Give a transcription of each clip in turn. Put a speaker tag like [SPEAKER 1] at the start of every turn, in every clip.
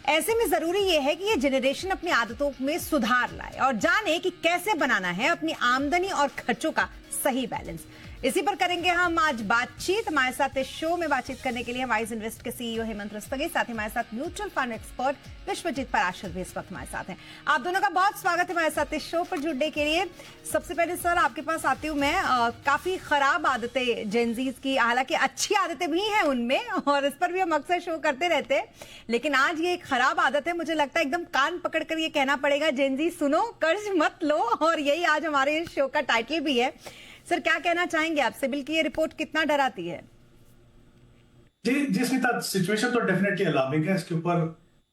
[SPEAKER 1] ऐसे में जरूरी यह है कि ये जनरेशन अपनी आदतों में सुधार लाए और जाने कि कैसे बनाना है अपनी आमदनी और खर्चों का सही बैलेंस। इसी पर करेंगे हम आज बातचीत। हमारे साथ इस शो में बातचीत करने के लिए वाइज इन्वेस्ट के सीईओ हेमंत रस्तोगी, साथ ही हमारे साथ mutual fund expert Vishwajeet Parashar भी इस वक्त हमारे साथ हैं। आप दोनों का बहुत स्वागत है हमारे साथ इस शो पर जुड़ने के लिए। सबसे पहले सर आपके पास आती हूँ मैं। काफी खराब आदतें जेनजीज की, हालांकि अच्छी आदतें भी हैं उनमें और इस पर भी हम अक्सर शो करते रहते हैं, लेकिन आज ये एक खराब आदत है। मुझे लगता है एकदम कान पकड़कर ये कहना पड़ेगा, जेनजी सुनो, कर्ज मत लो, और यही आज हमारे इस शो का टाइटल भी है। सर क्या कहना चाहेंगे आप? सिबिल की ये रिपोर्ट कितना डराती है?
[SPEAKER 2] जी स्मिता, सिचुएशन तो डेफिनेटली अलार्मिंग है। इसके ऊपर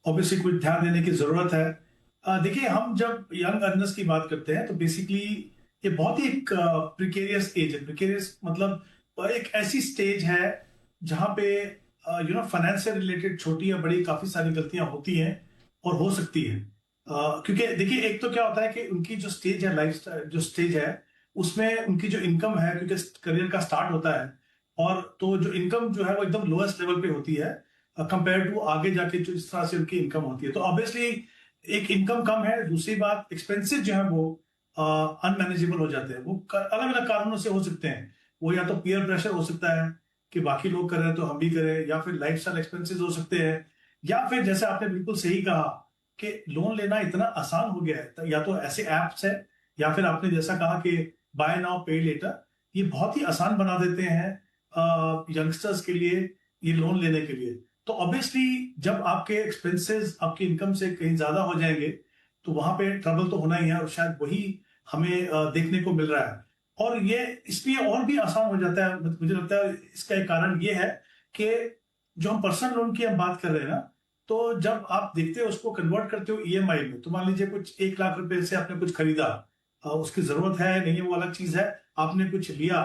[SPEAKER 2] ऑब्वियसली कुछ ध्यान देने की जरूरत है। देखिए, हम जब यंग अर्नर्स की बात करते हैं तो बेसिकली ये बहुत ही एक प्रिकेरियस एज है। प्रिकेरियस मतलब एक ऐसी स्टेज है जहां पे फाइनेंस से रिलेटेड छोटी या बड़ी काफी सारी गलतियां होती हैं और हो सकती है। क्योंकि देखिए, एक तो क्या होता है कि उनकी जो स्टेज है, लाइफ जो स्टेज है, उसमें उनकी जो इनकम है, क्योंकि करियर का स्टार्ट होता है, और तो जो इनकम जो है वो एकदम लोएस्ट लेवल पे होती है कंपेयर टू आगे जाके जो इस तरह से उनकी इनकम होती है। तो ऑब्वियसली एक इनकम कम है, दूसरी बात एक्सपेंसेस जो है वो अनमैनेजेबल हो जाते हैं। वो अलग अलग कारणों से हो सकते हैं। वो या तो पीयर प्रेशर हो सकता है कि बाकी लोग कर रहे हैं तो हम भी करें, या फिर लाइफस्टाइल एक्सपेंसेस हो सकते हैं, या फिर जैसे आपने बिल्कुल सही कहा कि लोन लेना इतना आसान हो गया है। या तो ऐसे एप्स है, या फिर आपने जैसा कहा कि बाय नाउ पे लेटर, ये बहुत ही आसान बना देते हैं यंगस्टर्स के लिए ये लोन लेने के लिए। तो ऑब्वियसली जब आपके एक्सपेंसेस आपकी इनकम से कहीं ज्यादा हो जाएंगे तो वहां पे ट्रबल तो होना ही है, और शायद वही हमें देखने को मिल रहा है। और ये इसलिए और भी आसान हो जाता है। मुझे लगता है इसका एक कारण ये है कि जो हम पर्सनल लोन की हम बात कर रहे हैं ना, तो जब आप देखते हो उसको कन्वर्ट करते हो ईएमआई में, तो मान लीजिए कुछ 1 लाख रुपए से आपने कुछ खरीदा, उसकी जरूरत है नहीं है वो अलग चीज है। आपने कुछ लिया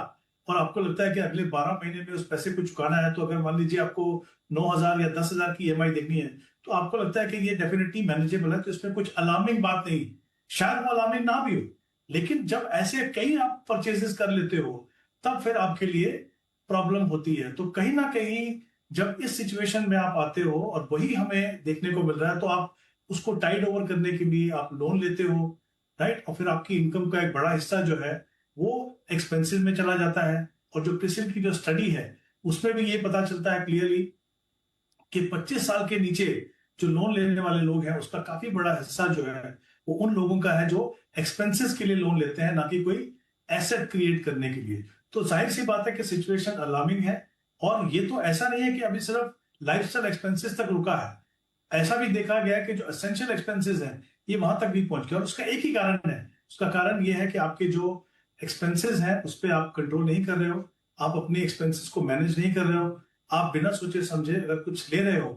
[SPEAKER 2] और आपको लगता है कि अगले 12 महीने में उस पैसे को चुकाना है, तो अगर मान लीजिए आपको 9,000 या 10,000 की ईएमआई देखनी है, तो आपको लगता है कि ये डेफिनेटली मैनेजेबल है, तो इसमें कुछ अलार्मिंग बात नहीं। शायद वो अलार्मिंग ना भी हो, लेकिन जब ऐसे कई आप परचेजेस कर लेते हो तब फिर आपके लिए प्रॉब्लम होती है। तो कहीं ना कहीं जब इस सिचुएशन में आप आते हो और वही हमें देखने को मिल रहा है, तो आप उसको टाइड ओवर करने के लिए आप लोन लेते हो, राइट? और फिर आपकी इनकम का एक बड़ा हिस्सा जो है वो एक्सपेंसिव में चला जाता है। और जो क्रिसिल की जो स्टडी है उसमें भी ये पता चलता है क्लियरली कि 25 साल के नीचे जो लोन लेने वाले लोग हैं उसका काफी बड़ा हिस्सा जो है वो उन लोगों का है जो एक्सपेंसेस के लिए लोन लेते हैं, ना कि कोई एसेट क्रिएट करने के लिए। तो जाहिर सी बात है कि सिचुएशन अलार्मिंग है। और ये तो ऐसा नहीं है कि अभी सिर्फ लाइफस्टाइल एक्सपेंसेस तक रुका है। ऐसा भी देखा गया है कि जो एसेंशियल एक्सपेंसेस हैं ये वहां तक भी पहुंच गया। और उसका एक ही कारण है। उसका कारण ये है कि आपके जो एक्सपेंसेस हैं उस पर आप कंट्रोल नहीं कर रहे हो, आप अपने एक्सपेंसेस को मैनेज नहीं कर रहे हो, आप बिना सोचे समझे अगर कुछ ले रहे हो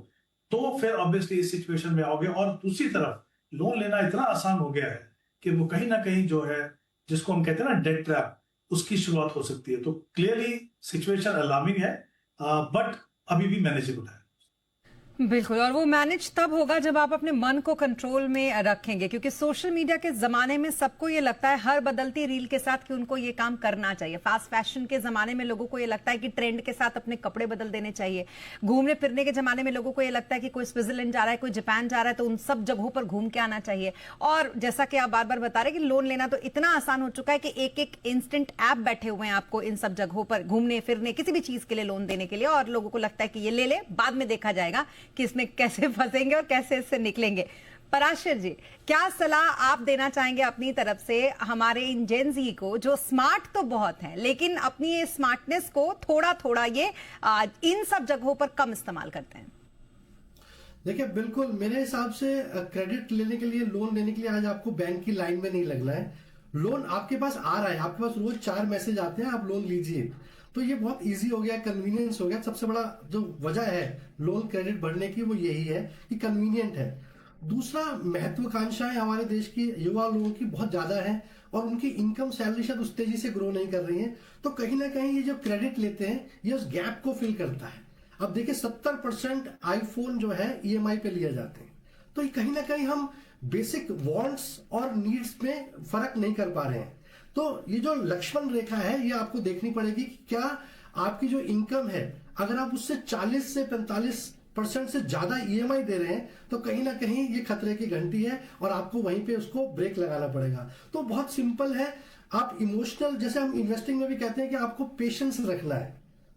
[SPEAKER 2] तो फिर ऑब्वियसली इस सिचुएशन में आओगे। और दूसरी तरफ लोन लेना इतना आसान हो गया है कि वो कहीं ना कहीं जो है, जिसको हम कहते हैं ना डेट ट्रैप, उसकी शुरुआत हो सकती है। तो क्लियरली सिचुएशन अलार्मिंग है, बट अभी भी मैनेजेबल है।
[SPEAKER 1] बिल्कुल, और वो मैनेज तब होगा जब आप अपने मन को कंट्रोल में रखेंगे, क्योंकि सोशल मीडिया के जमाने में सबको ये लगता है हर बदलती रील के साथ कि उनको ये काम करना चाहिए। फास्ट फैशन के जमाने में लोगों को ये लगता है कि ट्रेंड के साथ अपने कपड़े बदल देने चाहिए। घूमने फिरने के जमाने में लोगों को ये लगता है कि कोई स्विट्जरलैंड जा रहा है, कोई जापान जा रहा है, तो उन सब जगहों पर घूम के आना चाहिए। और जैसा कि आप बार बार बता रहे कि लोन लेना तो इतना आसान हो चुका है कि एक एक इंस्टेंट ऐप बैठे हुए हैं आपको इन सब जगहों पर घूमने फिरने किसी भी चीज के लिए लोन देने के लिए, और लोगों को लगता है कि ये ले ले, बाद में देखा जाएगा कि इसमें कैसे फंसेंगे और कैसे इससे निकलेंगे। पराशर जी, क्या सलाह आप देना चाहेंगे अपनी तरफ से हमारे इन जेन जी को, जो स्मार्ट तो बहुत हैं लेकिन अपनी ये स्मार्टनेस को थोड़ा थोड़ा ये इन सब जगहों पर कम इस्तेमाल करते हैं?
[SPEAKER 3] देखिए, बिल्कुल मेरे हिसाब से क्रेडिट लेने के लिए, लोन लेने के लिए आज आपको बैंक की लाइन में नहीं लगना है। लोन आपके पास आ रहा है, आपके पास रोज 4 मैसेज आते हैं, आप लोन लीजिए। तो ये बहुत इजी हो गया, कन्वीनियंस हो गया। सबसे बड़ा जो वजह है लोन क्रेडिट बढ़ने की वो यही है कि कन्वीनियंट है। दूसरा, महत्वाकांक्षाएं हमारे देश की युवा लोगों की बहुत ज्यादा है और उनकी इनकम सैलरी शायद उस तेजी से ग्रो नहीं कर रही है। तो कहीं ना कहीं ये जो क्रेडिट लेते हैं ये उस गैप को फिल करता है। अब देखिए, 70% आईफोन जो है ईएमआई पे लिए जाते हैं। तो ये कहीं ना कहीं हम बेसिक वांट्स और नीड्स में फर्क नहीं कर पा रहे हैं। तो ये जो लक्ष्मण रेखा है ये आपको देखनी पड़ेगी कि क्या आपकी जो इनकम है, अगर आप उससे 40 से 45 50% से ज्यादा ईएमआई दे रहे हैं, तो कहीं ना कहीं ये खतरे की घंटी है और आपको वहीं पे उसको ब्रेक लगाना पड़ेगा। तो बहुत सिंपल है, आप इमोशनल, जैसे हम इन्वेस्टिंग में भी कहते हैं कि आपको पेशेंस रखना है।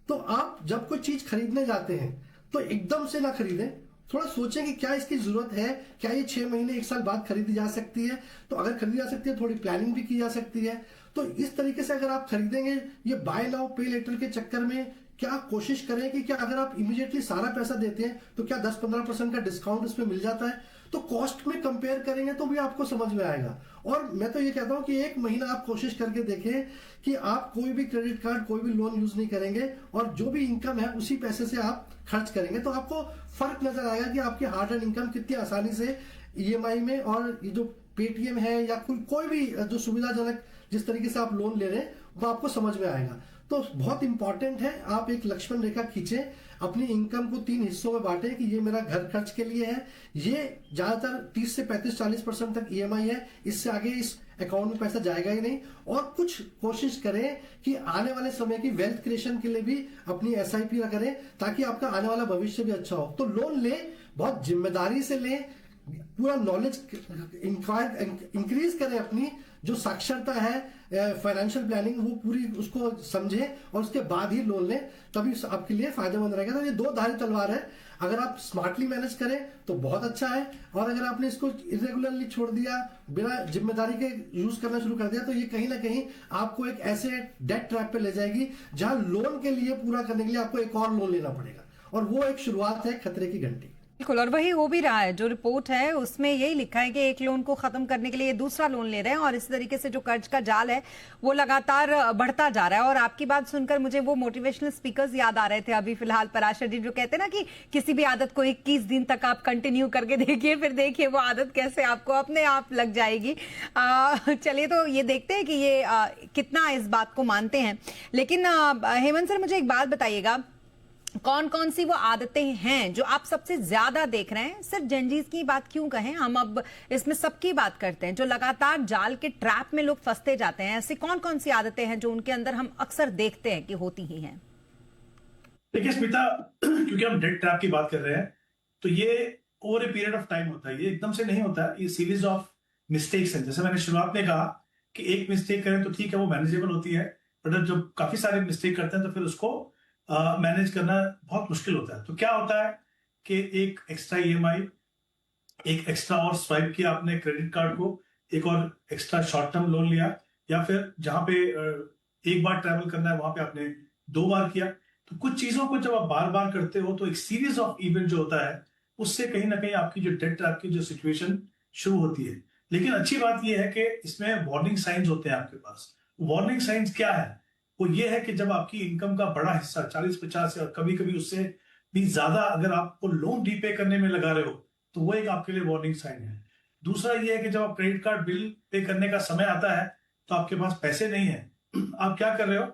[SPEAKER 3] तो आप जब कोई चीज खरीदने जाते हैं तो एकदम से ना खरीदें, थोड़ा सोचें कि क्या इसकी जरूरत है, क्या ये 6 महीने 1 साल बाद खरीदी जा सकती है। तो अगर खरीदी जा सकती है, थोड़ी प्लानिंग भी की जा सकती है। तो इस तरीके से अगर आप खरीदेंगे, ये बाय नाउ पे लेटर के चक्कर में क्या कोशिश करें कि क्या अगर आप इमीडिएटली सारा पैसा देते हैं तो क्या 10-15% का डिस्काउंट इसमें मिल जाता है। तो कॉस्ट में कंपेयर करेंगे तो भी आपको समझ में आएगा। और मैं तो ये कहता हूं कि 1 महीना आप कोशिश करके देखें कि आप कोई भी क्रेडिट कार्ड, कोई भी लोन यूज नहीं करेंगे और जो भी इनकम है उसी पैसे से आप खर्च करेंगे, तो आपको फर्क नजर आएगा कि आपकी हार्ड एंड इनकम कितनी आसानी से ईएमआई में, और ये जो पेटीएम है या कोई भी जो सुविधाजनक जिस तरीके से आप लोन ले रहे हैं वो आपको समझ में आएगा। तो बहुत इंपॉर्टेंट है, आप एक लक्ष्मण रेखा खींचे, अपनी इनकम को 3 हिस्सों में बांटें कि ये मेरा घर खर्च के लिए है, ये ज्यादातर 30 से 35-40% तक ईएमआई है, इससे आगे इस अकाउंट में पैसा जाएगा ही नहीं। और कुछ कोशिश करें कि आने वाले समय की वेल्थ क्रिएशन के लिए भी अपनी एसआईपी करें, ताकि आपका आने वाला भविष्य भी अच्छा हो। तो लोन ले, बहुत जिम्मेदारी से लें, पूरा नॉलेज इंक्रीज करें, अपनी जो साक्षरता है फाइनेंशियल प्लानिंग वो पूरी उसको समझें और उसके बाद ही लोन लें, तभी आपके लिए फायदेमंद रहेगा। तो ये 2 धारी तलवार है, अगर आप स्मार्टली मैनेज करें तो बहुत अच्छा है, और अगर आपने इसको इरेगुलरली छोड़ दिया, बिना जिम्मेदारी के यूज करना शुरू कर दिया, तो ये कहीं ना कहीं आपको एक ऐसे डेट ट्रैप पे ले जाएगी जहां लोन के लिए पूरा करने के लिए आपको एक और लोन लेना पड़ेगा, और वो एक शुरुआत है खतरे की घंटी।
[SPEAKER 1] बिल्कुल, और वही हो भी रहा है। जो रिपोर्ट है उसमें यही लिखा है कि एक लोन को खत्म करने के लिए दूसरा लोन ले रहे हैं, और इस तरीके से जो कर्ज का जाल है वो लगातार बढ़ता जा रहा है। और आपकी बात सुनकर मुझे वो मोटिवेशनल स्पीकर्स याद आ रहे थे अभी फिलहाल, पराशर जी, जो कहते हैं ना कि किसी भी आदत को 21 दिन तक आप कंटिन्यू करके देखिए, फिर देखिए वो आदत कैसे आपको अपने आप लग जाएगी। चलिए, तो ये देखते हैं कि ये कितना इस बात को मानते हैं। लेकिन हेमंत सर, मुझे एक बात बताइएगा, कौन कौन सी वो आदतें हैं जो आप सबसे ज्यादा देख रहे हैं? सिर्फ जेनजीज की बात क्यों कहें, हम अब इसमें सबकी बात करते हैं, जो लगातार जाल के ट्रैप में लोग फंसते जाते हैं। ऐसी कौन कौन सी आदतें हैं जो उनके अंदर हम अक्सर देखते हैं कि होती ही हैं?
[SPEAKER 2] देखिए स्मिता, क्योंकि हम डेट ट्रैप की बात कर रहे हैं, तो ये over a period of time होता है, ये एकदम से नहीं होता है, ये सीरीज ऑफ मिस्टेक्स है। जैसे मैंने शुरुआत में कहा कि एक मिस्टेक करें तो ठीक है, वो मैनेजेबल होती है, बट जब काफी सारे मिस्टेक करते हैं तो फिर उसको मैनेज करना बहुत मुश्किल होता है। तो क्या होता है कि एक एक्स्ट्रा ईएमआई, एक एक्स्ट्रा और स्वाइप किया आपने क्रेडिट कार्ड को, एक और एक्स्ट्रा शॉर्ट टर्म लोन लिया, या फिर जहां पे एक बार ट्रैवल करना है वहां पे आपने 2 बार किया। तो कुछ चीजों को जब आप बार बार करते हो तो एक सीरीज ऑफ इवेंट जो होता है उससे कहीं ना कहीं आपकी जो डेट ट्रैप की जो सिचुएशन शुरू होती है। लेकिन अच्छी बात यह है कि इसमें वार्निंग साइंस होते हैं आपके पास। वार्निंग साइंस क्या है? वो ये है कि जब आपकी इनकम का बड़ा हिस्सा 40-50 और कभी कभी उससे भी ज्यादा अगर आपको लोन रीपे करने में लगा रहे हो, तो वो एक आपके लिए वार्निंग साइन है। दूसरा ये है कि जब आप क्रेडिट कार्ड बिल पे करने का समय आता है तो आपके पास पैसे नहीं है, आप क्या कर रहे हो,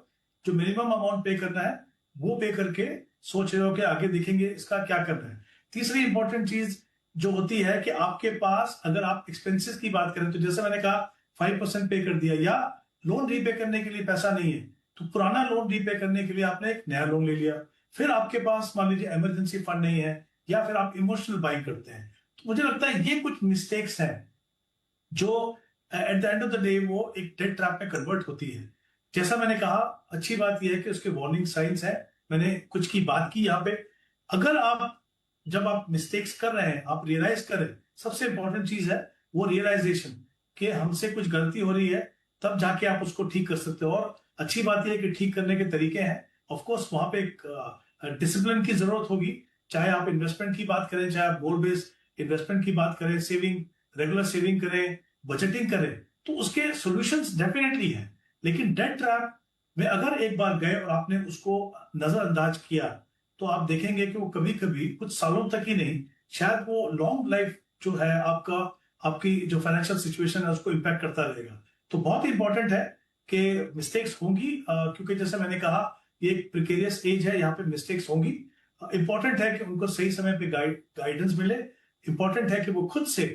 [SPEAKER 2] जो मिनिमम अमाउंट पे करना है वो पे करके सोच रहे हो कि आगे देखेंगे इसका क्या करना है। तीसरी इंपॉर्टेंट चीज जो होती है कि आपके पास अगर आप एक्सपेंसेस की बात करें, तो जैसे मैंने कहा 5% पे कर दिया, या लोन रीपे करने के लिए पैसा नहीं है, तो पुराना लोन रीपे करने के लिए आपने एक नया लोन ले लिया। फिर आपके पास मान लीजिए इमरजेंसी फंड नहीं है, या फिर आप इमोशनल बाइंग करते हैं। तो मुझे लगता है ये कुछ मिस्टेक्स हैं जो at the end of the day वो एक डेट ट्रैप में कन्वर्ट होती है। जैसा मैंने कहा, अच्छी बात यह है कि उसके वार्निंग साइंस है, मैंने कुछ की बात की यहाँ पे। अगर आप जब आप मिस्टेक्स कर रहे हैं आप रियलाइज करें, सबसे इंपॉर्टेंट चीज है वो रियलाइजेशन कि हमसे कुछ गलती हो रही है, तब जाके आप उसको ठीक कर सकते हो। और अच्छी बात यह है कि ठीक करने के तरीके हैं। ऑफ कोर्स वहां पे एक डिसिप्लिन की जरूरत होगी, चाहे आप इन्वेस्टमेंट की बात करें, चाहे आप गोल बेस्ड इन्वेस्टमेंट की बात करें, सेविंग, रेगुलर सेविंग करें, बजटिंग करें, तो उसके सॉल्यूशंस डेफिनेटली हैं। लेकिन डेट ट्रैप में अगर एक बार गए और आपने उसको नजरअंदाज किया, तो आप देखेंगे कि वो कभी कभी कुछ सालों तक ही नहीं, शायद वो लॉन्ग लाइफ जो है आपकी जो फाइनेंशियल सिचुएशन है उसको इम्पैक्ट करता रहेगा। तो बहुत इंपॉर्टेंट है कि मिस्टेक्स होंगी, क्योंकि जैसे मैंने कहा ये एक प्रिकेरियस एज है, यहाँ पे मिस्टेक्स होंगी। इंपॉर्टेंट है कि उनको सही समय पे गाइडेंस मिले। इंपॉर्टेंट है कि वो खुद से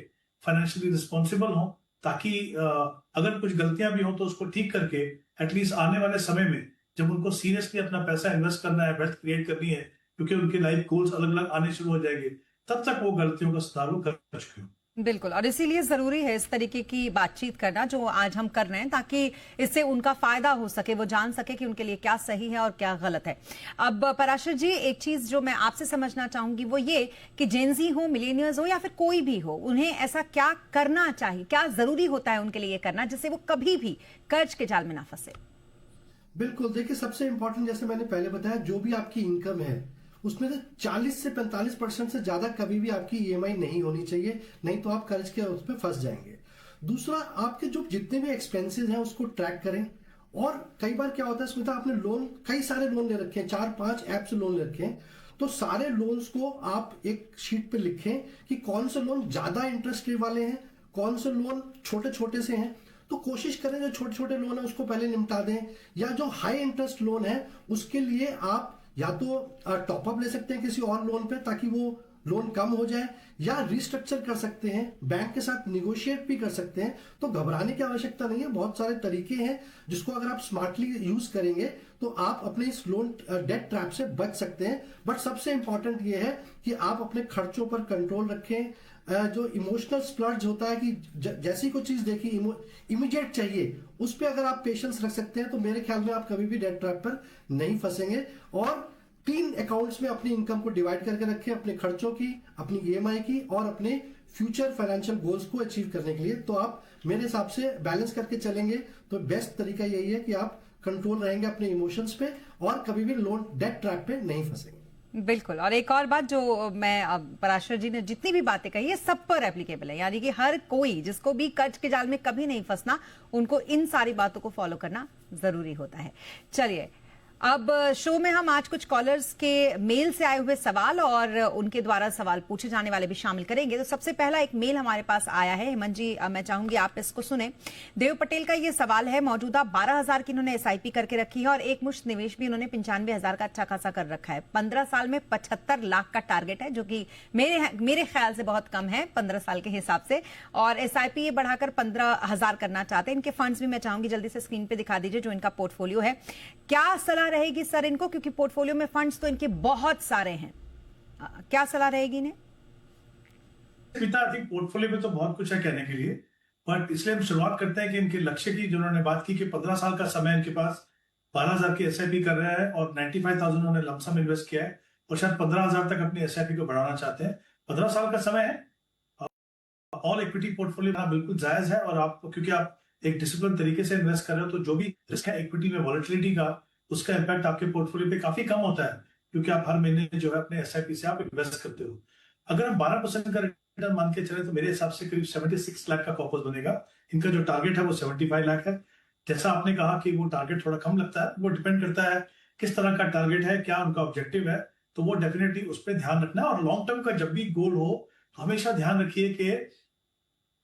[SPEAKER 2] फाइनेंशियली रिस्पॉन्सिबल हो, ताकि अगर कुछ गलतियां भी हो तो उसको ठीक करके एटलीस्ट आने वाले समय में जब उनको सीरियसली अपना पैसा इन्वेस्ट करना है, वेल्थ क्रिएट करनी है, क्योंकि उनके लाइफ गोल्स अलग अलग आने शुरू हो जाएंगे, तब तक वो गलतियों का सुधार वो कर चुके हो।
[SPEAKER 1] बिल्कुल, और इसीलिए जरूरी है इस तरीके की बातचीत करना जो आज हम कर रहे हैं, ताकि इससे उनका फायदा हो सके, वो जान सके कि उनके लिए क्या सही है और क्या गलत है। अब पराशर जी, एक चीज जो मैं आपसे समझना चाहूंगी वो ये कि जेनजी हो, मिलेनियल्स हो या फिर कोई भी हो, उन्हें ऐसा क्या करना चाहिए, क्या जरूरी होता है उनके लिए करना, जिससे वो कभी भी कर्ज के जाल में ना फंसे?
[SPEAKER 3] बिल्कुल, देखिए सबसे इंपॉर्टेंट, जैसे मैंने पहले बताया, जो भी आपकी इनकम है उसमें से 40 से 45% से ज्यादा कभी भी आपकी ईएमआई नहीं होनी चाहिए, नहीं तो आप कर्ज के उस पर फंस जाएंगे। दूसरा, आपके जो जितने भी एक्सपेंसेस हैं उसको ट्रैक करें। और कई बार क्या होता है, स्मिता, आपने लोन, कई सारे लोन ले रखे हैं, 4-5 ऐप से लोन ले रखे हैं, तो सारे लोन्स को आप एक शीट पे लिखें कि कौन से लोन ज्यादा इंटरेस्ट रेट वाले हैं, कौन से लोन छोटे छोटे से हैं। तो कोशिश करें जो छोटे छोटे लोन है उसको पहले निपटा दें, या जो हाई इंटरेस्ट लोन है उसके लिए आप या तो टॉपअप ले सकते हैं किसी और लोन पे ताकि वो लोन कम हो जाए, या रिस्ट्रक्चर कर सकते हैं, बैंक के साथ निगोशिएट भी कर सकते हैं। तो घबराने की आवश्यकता नहीं है, बहुत सारे तरीके हैं जिसको अगर आप स्मार्टली यूज करेंगे तो आप अपने इस लोन डेट ट्रैप से बच सकते हैं। बट सबसे इंपॉर्टेंट ये है कि आप अपने खर्चों पर कंट्रोल रखें। जो इमोशनल स्प्लर्ज होता है कि जैसी कोई चीज देखी इमीडिएट चाहिए, उस पर अगर आप पेशेंस रख सकते हैं तो मेरे ख्याल में आप कभी भी डेट ट्रैप पर नहीं फंसेंगे। और 3 अकाउंट्स में अपनी इनकम को डिवाइड करके रखें, अपने खर्चों की, अपनी ईएमआई की और अपने फ्यूचर फाइनेंशियल गोल्स को अचीव करने के लिए। तो आप मेरे हिसाब से बैलेंस करके चलेंगे तो बेस्ट तरीका यही है कि आप कंट्रोल रहेंगे अपने इमोशंस पे और कभी भी लोन डेट ट्रैप पे नहीं फंसेंगे।
[SPEAKER 1] बिल्कुल, और एक और बात जो मैं पराशर जी ने जितनी भी बातें कही है सब पर एप्लीकेबल है, यानी कि हर कोई जिसको भी कर्ज के जाल में कभी नहीं फंसना, उनको इन सारी बातों को फॉलो करना जरूरी होता है। चलिए, अब शो में हम आज कुछ कॉलर्स के मेल से आए हुए सवाल और उनके द्वारा सवाल पूछे जाने वाले भी शामिल करेंगे। तो सबसे पहला एक मेल हमारे पास आया है, हेमंत जी मैं चाहूंगी आप इसको सुने। देव पटेल का ये सवाल है, मौजूदा 12,000 की इन्होंने एसआईपी करके रखी है और एक मुश्त निवेश भी इन्होंने 95,000 का अच्छा खासा कर रखा है। 15 साल में 75 लाख का टारगेट है, जो कि मेरे ख्याल से बहुत कम है 15 साल के हिसाब से, और एसआईपी ये बढ़ाकर 15,000 करना चाहते हैं। इनके फंड्स भी मैं चाहूंगी जल्दी से स्क्रीन पे दिखा दीजिए जो इनका पोर्टफोलियो है। क्या सलाह रहेगी सर इनको, क्योंकि पोर्टफोलियो में फंड्स तो इनके बहुत सारे हैं, क्या सलाह रहेगी इन्हें?
[SPEAKER 2] आई थिंक पोर्टफोलियो में तो बहुत कुछ है कहने के लिए, बट इसलिए हम शुरुआत करते हैं कि इनके लक्ष्य की, जो उन्होंने बात की कि 15 साल का समय इनके पास, 12,000 की एसआईपी कर रहे हैं और 95,000 उन्होंने लमसम इन्वेस्ट किया है और शायद 15,000 तक अपनी एसआईपी को बढ़ाना चाहते हैं। 15 साल का समय है, ऑल इक्विटी पोर्टफोलियो बिल्कुल जायज है, और आप क्योंकि आप एक डिसिप्लिन तरीके से इन्वेस्ट कर रहे हो तो जो भी रिस्क है इक्विटी में वॉलेटिलिटी का, उसका इंपैक्ट आपके पोर्टफोलियो पे काफी कम होता है, क्योंकि आप हर महीने जो है अपने एसआईपी से आप इन्वेस्ट करते हो। अगर हम 12% का रिटर्न मान के चले तो मेरे हिसाब से करीब 76 लाख का कॉर्पस बनेगा। इनका जो टारगेट है वो 75 लाख है। जैसा आपने कहा कि वो टारगेट थोड़ा कम लगता है, वो डिपेंड करता है किस तरह का टारगेट है, क्या उनका ऑब्जेक्टिव है, तो वो डेफिनेटली उस पर ध्यान रखना है। और लॉन्ग टर्म का जब भी गोल हो तो हमेशा ध्यान रखिए कि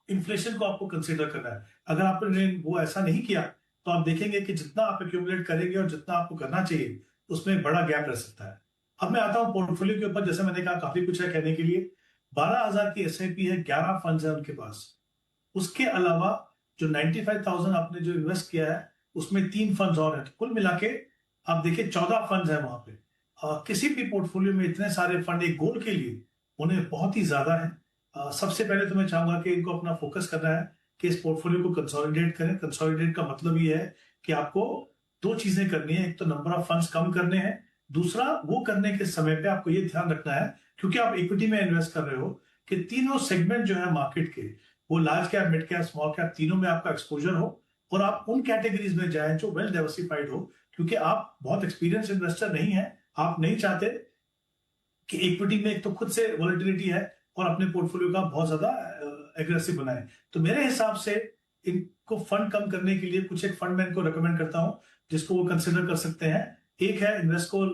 [SPEAKER 2] इन्फ्लेशन को आपको कंसीडर करना है। अगर आपने वो ऐसा नहीं किया तो आप देखेंगे कि जितना आप एक्यूमुलेट करेंगे और जितना आपको करना चाहिए उसमें बड़ा गैप रह सकता है। अब मैं आता हूं पोर्टफोलियो के ऊपर। जैसे मैंने कहा काफी कुछ है कहने के लिए। 12,000 की एसआईपी है, 11 फंड्स है उनके पास। उसके अलावा जो 95,000 आपने जो इन्वेस्ट किया है उसमें 3 फंड्स और हैं, तो कुल मिला के आप देखिए 14 फंड्स है वहां पे। किसी भी पोर्टफोलियो में इतने सारे फंड एक गोल के लिए उन्हें बहुत ही ज्यादा है। सबसे पहले तो मैं चाहूंगा कि इनको अपना फोकस करना है कि इस पोर्टफोलियो को कंसोलिडेट करें। कंसोलिडेट का मतलब ये है कि आपको 2 चीजें करनी है, एक तो नंबर ऑफ फंड्स कम करने हैं, दूसरा वो करने के समय पे आपको ये ध्यान रखना है, क्योंकि आप इक्विटी में इन्वेस्ट कर रहे हो, कि तीनों सेगमेंट जो है मार्केट के, वो large cap, mid cap, small cap, तीनों में आपका एक्सपोजर हो और आप उन कैटेगरीज में जाएं जो वेल डाइवर्सिफाइड हो। क्योंकि आप बहुत एक्सपीरियंस इन्वेस्टर नहीं है, आप नहीं चाहते कि इक्विटी में एक तो खुद से वॉलेटिलिटी है और अपने पोर्टफोलियो का बहुत ज्यादा एग्रेसिव बनाए। तो मेरे हिसाब से इनको फंड कम करने के लिए कुछ एक फंड मैं इनको रिकमेंड करता हूं जिसको वो कंसिडर कर सकते हैं। एक है Invesco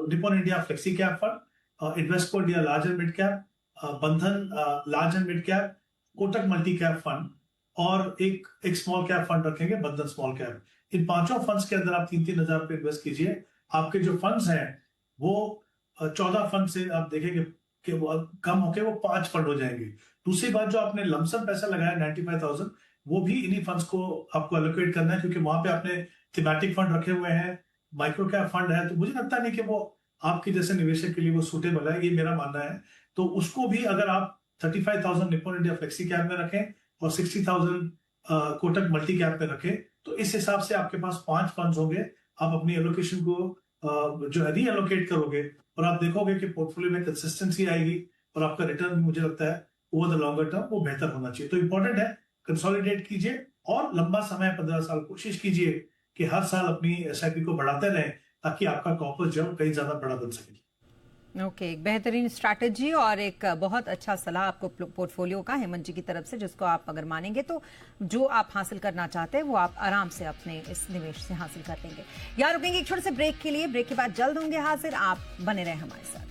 [SPEAKER 2] Nippon India flexi cap fund, Invesco India large and mid cap, Bandhan large and mid cap, Kotak multi cap fund और एक स्मॉल कैप फंड रखेंगे, बंधन स्मॉल कैप। इन 5 फंड्स के अंदर आप 3-3 हजार रुपए इन्वेस्ट कीजिए। आपके जो फंड्स हैं वो 14 फंड से आप देखेंगे कि वो कम होके वो 5 फंड हो जाएंगे। दूसरी बात, जो आपने लमसम पैसा लगाया 95,000, वो भी इन्हीं फंड्स को आपको एलोकेट करना है, क्योंकि वहां पे आपने थीमेटिक फंड रखे हुए हैं, माइक्रो कैप फंड है, तो मुझे लगता नहीं कि वो आपके जैसे निवेशक के लिए वो सूटेबल है, ये मेरा मानना है। तो उसको भी अगर आप 35,000 निप्पॉन इंडिया फ्लेक्सी कैप में रखें और 60,000 कोटक मल्टी कैप में रखें, तो इस हिसाब से आपके पास 5 फंड्स होंगे। आप अपनी एलोकेशन को जो है रीएलोकेट करोगे और आप देखोगे कि पोर्टफोलियो में कंसिस्टेंसी आएगी और आपका रिटर्न, मुझे लगता है ओवर द लॉन्गर टर्म वो बेहतर होना चाहिए। तो इंपॉर्टेंट है कंसोलिडेट कीजिए और लंबा समय 15 साल कोशिश कीजिए कि हर साल अपनी एसआईपी को बढ़ाते रहें ताकि आपका कॉर्पस जो कहीं ज्यादा बड़ा बन सके।
[SPEAKER 1] ओके, एक बेहतरीन स्ट्रैटेजी और एक बहुत अच्छा सलाह आपको पोर्टफोलियो का हेमंत जी की तरफ से, जिसको आप अगर मानेंगे तो जो आप हासिल करना चाहते हैं वो आप आराम से अपने इस निवेश से हासिल कर लेंगे। यहाँ रुकेंगे एक छोटे से ब्रेक के लिए। ब्रेक के बाद जल्द होंगे हाजिर, आप बने रहे हमारे साथ।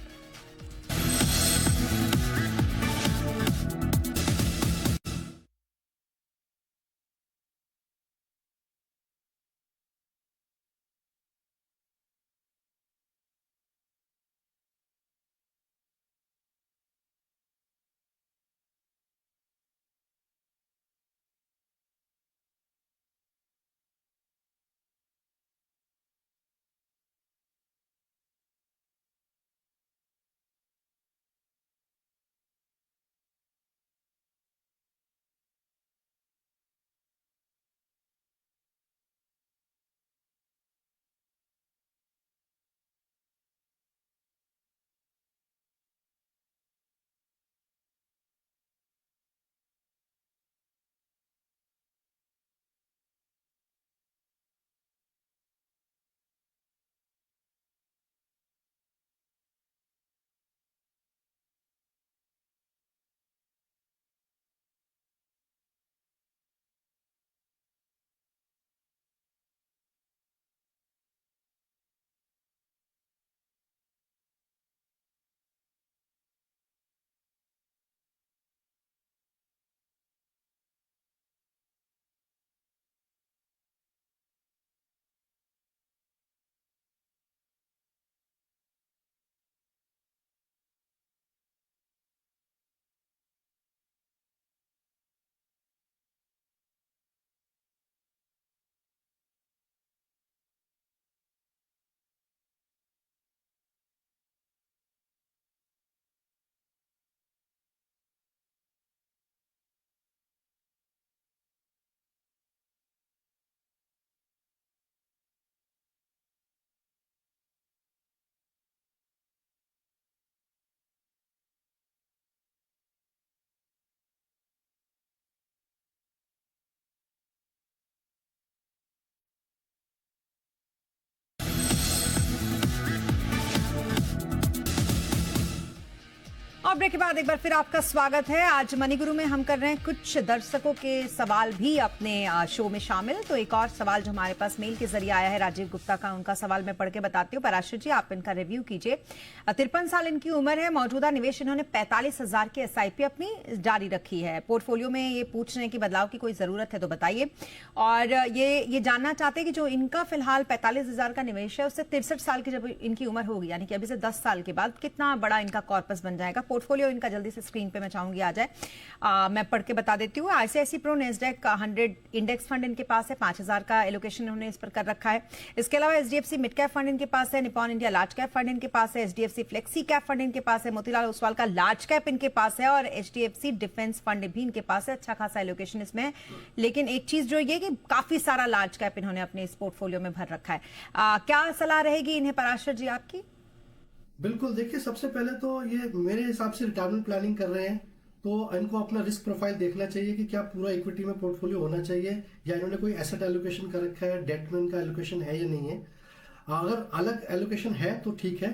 [SPEAKER 1] और ब्रेक के बाद एक बार फिर आपका स्वागत है। आज मनी गुरु में हम कर रहे हैं कुछ दर्शकों के सवाल भी अपने शो में शामिल। तो एक और सवाल जो हमारे पास मेल के जरिए आया है राजीव गुप्ता का, उनका सवाल मैं पढ़ के बताती हूँ। पराशर जी, आप इनका रिव्यू कीजिए। 53 साल इनकी उम्र है। मौजूदा निवेश इन्होंने 45,000 की एसआईपी अपनी जारी रखी है। पोर्टफोलियो में ये पूछ रहे हैं कि बदलाव की कोई जरूरत है तो बताइए। और ये जानना चाहते हैं कि जो इनका फिलहाल 45,000 का निवेश है, उससे 63 साल की जब इनकी उम्र होगी, यानी कि अभी से 10 साल के बाद, कितना बड़ा इनका कॉर्पस बन जाएगा। पोर्टफोलियो इनका जल्दी से स्क्रीन पे मैं चाहूंगी आ जाए। मैं पढ़ के बता देती हूँ। ICICI Pru Nasdaq 100 index fund इनके पास है। 5,000 का एलोकेशन इन्होंने इस पर कर रखा है। इसके अलावा एचडीएफसी मिड कैप फंड इनके पास है। Nippon India large cap fund इनके पास है। एचडीएफसी फ्लेक्सी कैप फंड इनके पास है। मोतीलाल ओसवाल का लार्ज कैप इनके पास है और एचडीएफसी डिफेंस फंड भी इनके पास है। अच्छा खासा एलोकेशन इसमें है। लेकिन एक चीज जो ये कि काफी सारा लार्ज कैप इन्होंने अपने इस पोर्टफोलियो में भर रखा है। क्या सलाह रहेगी इन्हें पराशर जी आपकी?
[SPEAKER 3] बिल्कुल, देखिए सबसे पहले तो ये मेरे हिसाब से रिटायरमेंट प्लानिंग कर रहे हैं तो इनको अपना रिस्क प्रोफाइल देखना चाहिए कि क्या पूरा इक्विटी में पोर्टफोलियो होना चाहिए या इन्होंने कोई एसेट एलोकेशन कर रखा है, डेट में इनका एलोकेशन है या नहीं है। अगर अलग एलोकेशन है तो ठीक है।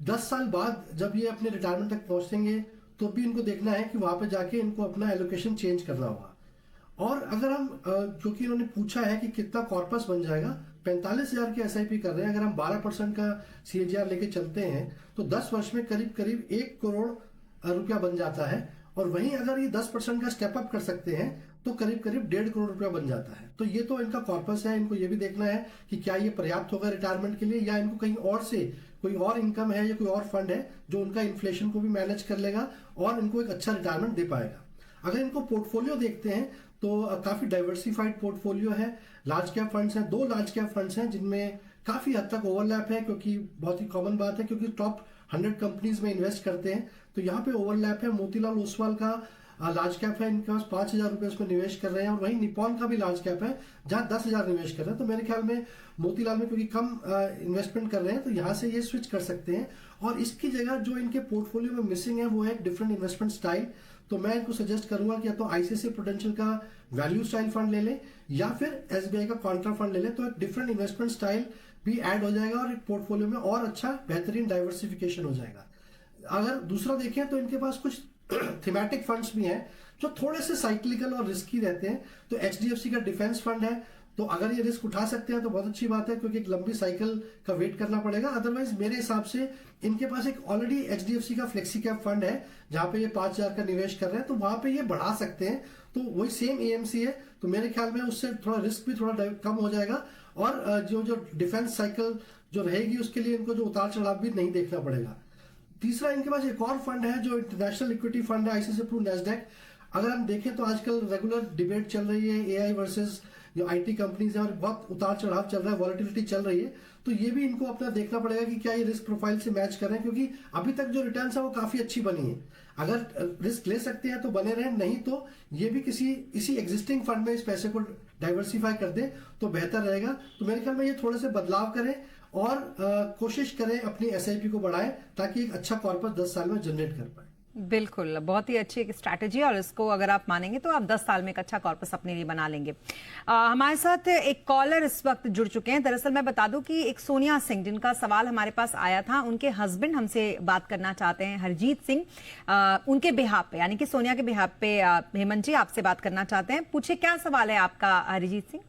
[SPEAKER 3] 10 साल बाद जब ये अपने रिटायरमेंट तक पहुंचेंगे तो भी इनको देखना है कि वहां पे जाके इनको अपना एलोकेशन चेंज करना होगा। और अगर हम क्योंकि इन्होंने पूछा है कि कितना कॉर्पस बन जाएगा, 45,000 की एसआईपी कर रहे हैं। अगर हम 12% का सीएजीआर लेके चलते हैं तो 10 वर्ष में करीब करीब 1 करोड़ रुपया बन जाता है। और वहीं अगर ये 10% का स्टेप अप कर सकते हैं तो करीब करीब 1.5 करोड़ रुपया बन जाता है। तो ये तो इनका कॉर्पस है। इनको ये भी देखना है कि क्या ये पर्याप्त होगा रिटायरमेंट के लिए या इनको कहीं और से कोई और इनकम है या कोई और फंड है जो उनका इन्फ्लेशन को भी मैनेज कर लेगा और इनको एक अच्छा रिटायरमेंट दे पाएगा। अगर इनको पोर्टफोलियो देखते हैं तो काफी डाइवर्सिफाइड पोर्टफोलियो है। लार्ज कैप फंड्स हैं, 2 लार्ज कैप फंड्स हैं जिनमें काफी हद तक ओवरलैप है, क्योंकि बहुत ही कॉमन बात है, क्योंकि टॉप 100 कंपनीज में इन्वेस्ट करते हैं, तो यहाँ पे ओवरलैप है। मोतीलाल ओसवाल का लार्ज कैप है, इनके पास 5,000 रुपए उसमें निवेश कर रहे हैं, और वहीं निपॉन का भी लार्ज कैप है जहां 10,000 निवेश कर रहे हैं। तो मेरे ख्याल में मोतीलाल में क्योंकि कम इन्वेस्टमेंट कर रहे हैं, तो यहाँ से ये स्विच कर सकते हैं। और इसकी जगह जो इनके पोर्टफोलियो में मिसिंग है वो है डिफरेंट इन्वेस्टमेंट स्टाइल। तो मैं इनको सजेस्ट करूंगा कि या तो आईसीआईसीआई प्रूडेंशियल का वैल्यू स्टाइल फंड ले लें, या फिर एसबीआई का कॉन्ट्रा फंड ले लें। तो एक डिफरेंट इन्वेस्टमेंट स्टाइल भी ऐड हो जाएगा और एक पोर्टफोलियो में और अच्छा बेहतरीन डाइवर्सिफिकेशन हो जाएगा। अगर दूसरा देखें तो इनके पास कुछ थीमेटिक फंड्स भी हैं जो थोड़े से साइक्लिकल और रिस्की रहते हैं। तो एचडीएफसी का डिफेंस फंड है, तो अगर ये रिस्क उठा सकते हैं तो बहुत अच्छी बात है, क्योंकि एक लंबी साइकिल का वेट करना पड़ेगा। अदरवाइज मेरे हिसाब से इनके पास एक ऑलरेडी एचडीएफसी का फ्लेक्सी कैप फंड है जहां पे ये 5,000 का निवेश कर रहे हैं, तो वहां पे ये बढ़ा सकते हैं। तो वही सेम एएमसी है, तो मेरे ख्याल में उससे थोड़ा रिस्क भी थोड़ा कम हो जाएगा, और जो डिफेंस साइकिल जो रहेगी उसके लिए इनको जो उतार चढ़ाव भी नहीं देखना पड़ेगा। तीसरा इनके पास एक और फंड है जो इंटरनेशनल इक्विटी फंड है, आईसीआईसीआई प्रू नैस्डैक। अगर हम देखें तो आजकल रेगुलर डिबेट चल रही है एआई वर्सेस जो आईटी कंपनीज है, और बहुत उतार चढ़ाव चल रहा है, वॉलेटिलिटी चल रही है। तो ये भी इनको अपना देखना पड़ेगा कि क्या ये रिस्क प्रोफाइल से मैच कर रहे हैं, क्योंकि अभी तक जो रिटर्न्स है वो काफी अच्छी बनी है। अगर रिस्क ले सकते हैं तो बने रहें, नहीं तो ये भी इसी एग्जिस्टिंग फंड में इस पैसे को डाइवर्सिफाई कर दे तो बेहतर रहेगा। तो मेरे ख्याल में ये थोड़े से बदलाव करें और कोशिश करें अपनी एसआईपी को बढ़ाएं, ताकि एक अच्छा कॉर्पस 10 साल में जनरेट कर पाए।
[SPEAKER 1] बिल्कुल, बहुत ही अच्छी एक स्ट्रैटेजी, और इसको अगर आप मानेंगे तो आप 10 साल में एक अच्छा कॉर्पस अपने लिए बना लेंगे। हमारे साथ एक कॉलर इस वक्त जुड़ चुके हैं। दरअसल मैं बता दूं कि एक सोनिया सिंह जिनका सवाल हमारे पास आया था, उनके हस्बैंड हमसे बात करना चाहते हैं, हरजीत सिंह, उनके बिहाफ पे, यानी कि सोनिया के बिहाफ पे हेमंत जी आपसे बात करना चाहते हैं। पूछे क्या सवाल है आपका हरजीत सिंह?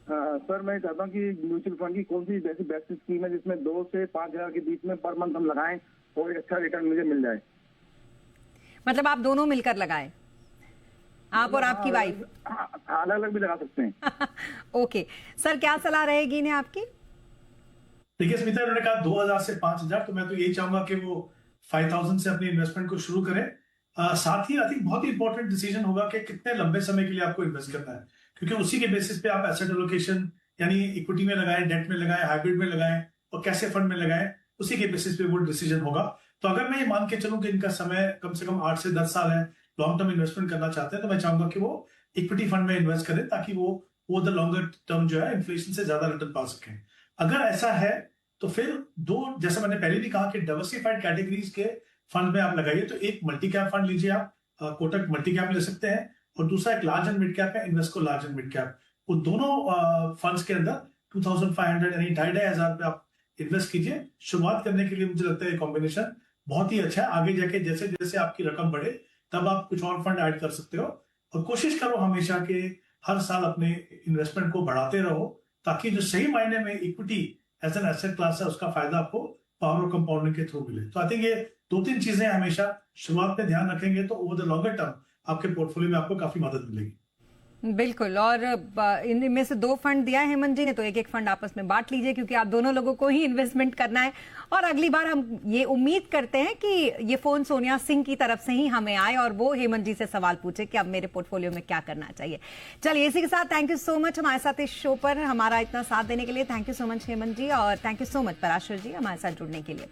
[SPEAKER 4] सर मैं चाहता हूँ कि म्यूचुअल फंड की कौन सी ऐसी बेस्ट स्कीम है जिसमें 2 से 5,000 के बीच में पर मंथ हम लगाएं और एक अच्छा रिटर्न मुझे मिल जाए।
[SPEAKER 1] मतलब आप दोनों मिलकर लगाएं, आप और आपकी वाइफ?
[SPEAKER 4] अलग अलग भी लगा सकते हैं।
[SPEAKER 1] ओके सर, क्या सलाह रहेगी इन्हें आपकी?
[SPEAKER 2] देखिए स्मिता, उन्होंने कहा 2,000 से 5,000, तो मैं तो यही चाहूंगा कि वो 5,000 से अपनी इन्वेस्टमेंट को शुरू करें। साथ ही आई थिंक बहुत ही इंपॉर्टेंट डिसीजन होगा कि कितने लंबे समय के लिए आपको इन्वेस्ट करना है, क्योंकि उसी के बेसिस पे आप एसेट एलोकेशन यानी इक्विटी में लगाएं, डेट में लगाएं, हाइब्रिड में लगाएं और कैसे फंड में लगाएं, उसी के बेसिस पे वो डिसीजन होगा। तो अगर मैं ये मान के चलूं कि इनका समय कम से कम 8 से 10 साल है, लॉन्ग टर्म इन्वेस्टमेंट करना चाहते हैं, तो मैं चाहूंगा कि वो इक्विटी फंड में इन्वेस्ट करें, ताकि वो द लॉन्गर टर्म जो है इन्फ्लेशन से ज्यादा रिटर्न पा सकें। अगर ऐसा है तो फिर जैसा मैंने पहले भी कहा कि डाइवर्सिफाइड कैटेगरीज के फंड में आप लगाइए। तो एक मल्टी कैप फंड लीजिए, आप कोटक मल्टी कैप ले सकते हैं, और दूसरा एक लार्ज एंड मिड कैप है, Invesco large and mid cap. वो दोनों फंड्स के अंदर 2,500 यानी 2,500 पे आप इन्वेस्ट कीजिए। शुरुआत करने के लिए मुझे लगता है कॉम्बिनेशन बहुत ही अच्छा है। आगे जाके जैसे जैसे आपकी रकम बढ़े तब आप कुछ और फंड ऐड कर सकते हो, और कोशिश करो हमेशा के हर साल अपने इन्वेस्टमेंट को बढ़ाते रहो, ताकि जो सही मायने में equity as an asset class है उसका फायदा आपको पावर कंपाउंडिंग के थ्रू मिले। तो आई थिंक ये 2-3 चीजें हमेशा शुरुआत में ध्यान रखेंगे तो ओवर द लॉन्गर टर्म आपके पोर्टफोलियो में आपको काफी मदद मिलेगी।
[SPEAKER 1] बिल्कुल, और इनमें से 2 फंड दिया है हेमंत जी ने, तो एक फंड आपस में बांट लीजिए, क्योंकि आप दोनों लोगों को ही इन्वेस्टमेंट करना है। और अगली बार हम ये उम्मीद करते हैं कि ये फोन सोनिया सिंह की तरफ से ही हमें आए और वो हेमंत जी से सवाल पूछे कि अब मेरे पोर्टफोलियो में क्या करना चाहिए। चलिए, इसी के साथ थैंक यू सो मच हमारे साथ इस शो पर हमारा इतना साथ देने के लिए। Thank you so much Hemant ji, और thank you so much Parashar ji हमारे साथ जुड़ने के लिए।